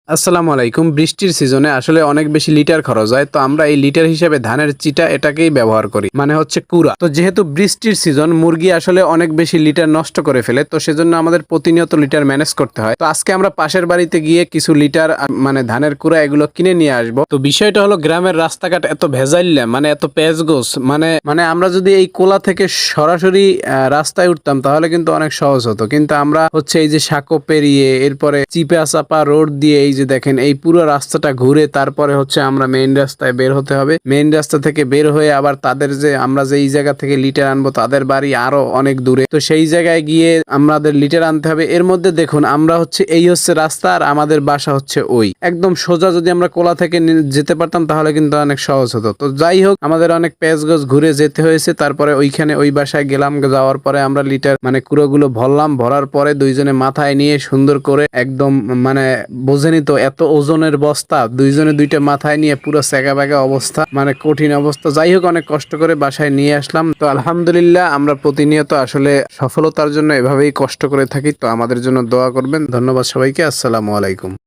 আসসালামু আলাইকুম। বৃষ্টির সিজনে আসলে অনেক বেশি লিটার খরচ হয়। তো আমরা এই লিটার হিসেবে ধানের চিটা এটাকেই ব্যবহার করি। মানে হচ্ছে কুড়া। তো যেহেতু বৃষ্টির সিজন মুরগি আসলে অনেক বেশি লিটার নষ্ট করে ফেলে। তো সেজন্য আমাদের প্রতিনিয়ত লিটার ম্যানেজ করতে হয়। তো আজকে আমরা পাশের বাড়িতে গিয়ে কিছু লিটার মানে ধানের কুড়া এগুলো কিনে নিয়ে আসবো। তো বিষয়টা হলো গ্রামের রাস্তাঘাট এত ভেজাইল্লা মানে এত পেঁচগোছ মানে আমরা যদি এই কোলা থেকে সরাসরি রাস্তায় উঠতাম তাহলে কিন্তু অনেক সহজ হতো। কিন্তু আমরা হচ্ছে এই যে সাঁকো পেরিয়ে এরপরে চিপা চাপা রোড দিয়ে এই যে দেখেন এই পুরো রাস্তাটা ঘুরে তারপরে হচ্ছে আমরা মেইন রাস্তায় বের হতে হবে। মেইন রাস্তা থেকে বের হয়ে আবার তাদের যে আমরা যে এই জায়গা থেকে লিটার আনবো তাদের বাড়ি আরো অনেক দূরে। তো সেই জায়গায় গিয়ে আমাদের লিটার আনতে হবে। এর মধ্যে দেখুন আমরা হচ্ছে এই হচ্ছে রাস্তা আর আমাদের বাসা হচ্ছে ওই একদম সোজা। যদি আমরা কোলা থেকে যেতে পারতাম তাহলে কিন্তু অনেক সহজ হতো। তো যাই হোক আমাদের অনেক পেঁচগোছ ঘুরে যেতে হয়েছে। তারপরে ওইখানে ওই বাসায় গেলাম। যাওয়ার পরে আমরা লিটার মানে কুড়োগুলো ভরলাম। ভরার পরে দুইজনে মাথায় নিয়ে সুন্দর করে একদম মানে বোঝেনি তো এত ওজনের বস্তা দুইজনে দুইটা মাথায় নিয়ে পুরো সেগা বেগা অবস্থা মানে কঠিন অবস্থা। যাই হোক অনেক কষ্ট করে বাসায় নিয়ে আসলাম। তো আলহামদুলিল্লাহ আমরা প্রতিনিয়ত আসলে সফলতার জন্য এভাবেই কষ্ট করে থাকি। তো আমাদের জন্য দোয়া করবেন। ধন্যবাদ সবাইকে। আসসালামু আলাইকুম।